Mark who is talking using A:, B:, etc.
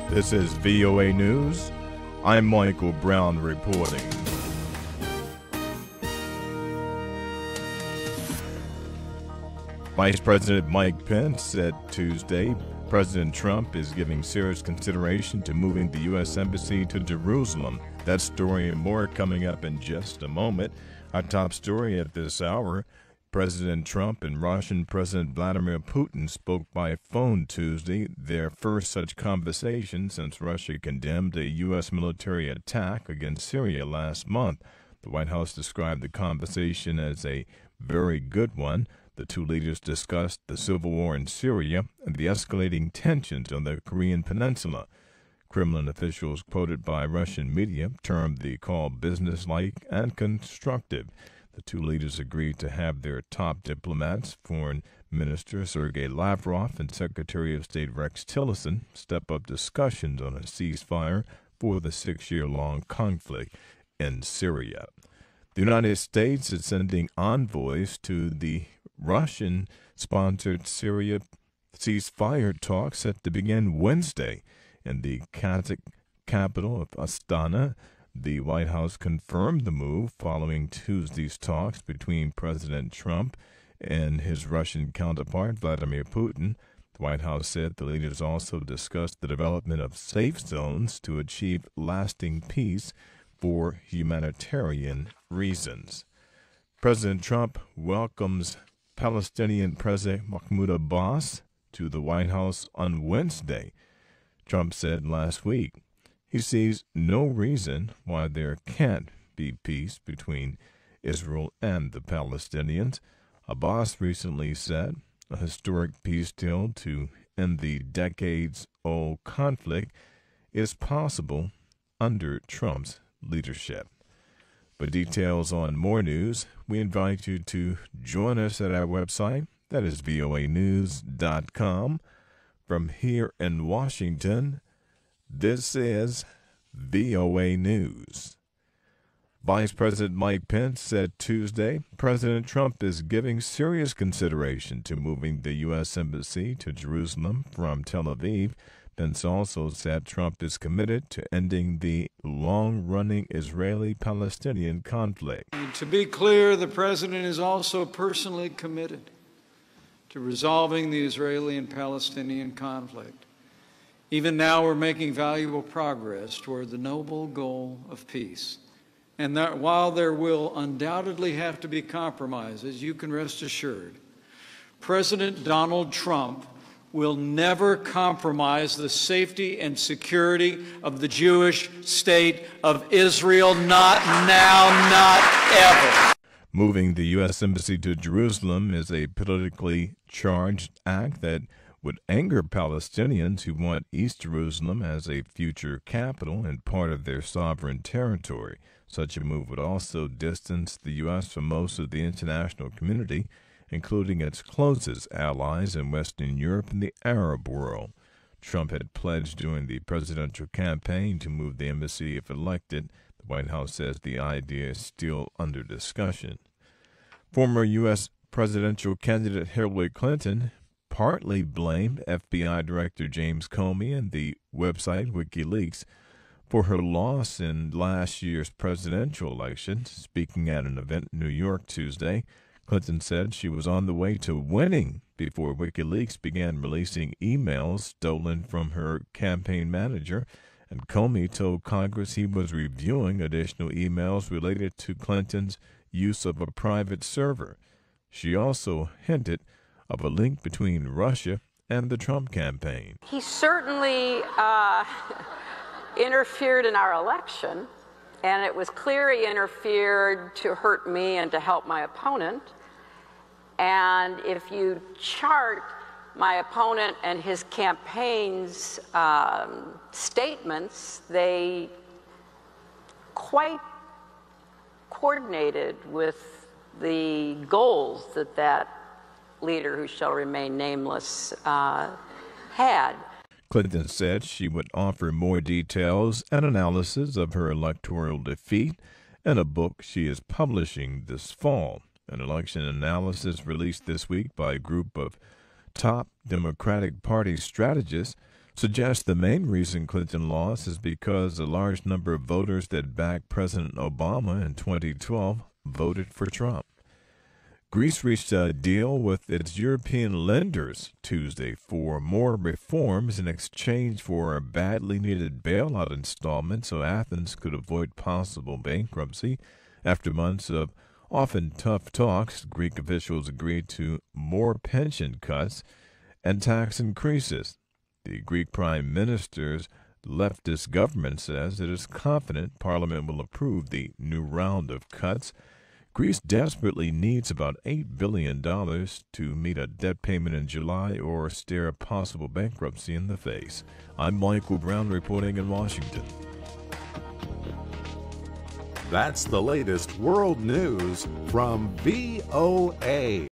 A: This is VOA News. I'm Michael Brown reporting. Vice President Mike Pence said Tuesday President Trump is giving serious consideration to moving the U.S. Embassy to Jerusalem. That story and more coming up in just a moment. Our top story at this hour, President Trump and Russian President Vladimir Putin spoke by phone Tuesday, their first such conversation since Russia condemned a U.S. military attack against Syria last month. The White House described the conversation as a very good one. The two leaders discussed the civil war in Syria and the escalating tensions on the Korean Peninsula. Kremlin officials quoted by Russian media termed the call businesslike and constructive. The two leaders agreed to have their top diplomats, Foreign Minister Sergei Lavrov and Secretary of State Rex Tillerson, step up discussions on a ceasefire for the 6-year-long conflict in Syria. The United States is sending envoys to the Russian-sponsored Syria ceasefire talks set to begin Wednesday in the Kazakh capital of Astana. The White House confirmed the move following Tuesday's talks between President Trump and his Russian counterpart, Vladimir Putin. The White House said the leaders also discussed the development of safe zones to achieve lasting peace for humanitarian reasons. President Trump welcomes Palestinian President Mahmoud Abbas to the White House on Wednesday. Trump said last week he sees no reason why there can't be peace between Israel and the Palestinians. Abbas recently said a historic peace deal to end the decades-old conflict is possible under Trump's leadership. For details on more news, we invite you to join us at our website, that is voanews.com. From here in Washington, this is VOA News. Vice President Mike Pence said Tuesday President Trump is giving serious consideration to moving the U.S. Embassy to Jerusalem from Tel Aviv. Pence also said Trump is committed to ending the long-running Israeli-Palestinian conflict.
B: To be clear, the President is also personally committed to resolving the Israeli and Palestinian conflict. Even now, we're making valuable progress toward the noble goal of peace. And that while there will undoubtedly have to be compromises, you can rest assured, President Donald Trump will never compromise the safety and security of the Jewish state of Israel, not now, not ever.
A: Moving the U.S. Embassy to Jerusalem is a politically charged act that would anger Palestinians who want East Jerusalem as a future capital and part of their sovereign territory. Such a move would also distance the U.S. from most of the international community, including its closest allies in Western Europe and the Arab world. Trump had pledged during the presidential campaign to move the embassy if elected. The White House says the idea is still under discussion. Former U.S. presidential candidate Hillary Clinton partly blamed FBI Director James Comey and the website WikiLeaks for her loss in last year's presidential election. Speaking at an event in New York Tuesday, Clinton said she was on the way to winning before WikiLeaks began releasing emails stolen from her campaign manager, and Comey told Congress he was reviewing additional emails related to Clinton's use of a private server. She also hinted of a link between Russia and the Trump campaign.
C: He certainly interfered in our election, and it was clear he interfered to hurt me and to help my opponent. And if you chart my opponent and his campaign's statements, they quite coordinated with the goals that leader, who shall remain nameless, had.
A: Clinton said she would offer more details and analysis of her electoral defeat in a book she is publishing this fall. An election analysis released this week by a group of top Democratic Party strategists suggests the main reason Clinton lost is because a large number of voters that backed President Obama in 2012 voted for Trump. Greece reached a deal with its European lenders Tuesday for more reforms in exchange for a badly needed bailout installment so Athens could avoid possible bankruptcy. After months of often tough talks, Greek officials agreed to more pension cuts and tax increases. The Greek Prime Minister's leftist government says it is confident Parliament will approve the new round of cuts. Greece desperately needs about $8 billion to meet a debt payment in July or stare a possible bankruptcy in the face. I'm Michael Brown reporting in Washington.
D: That's the latest world news from VOA.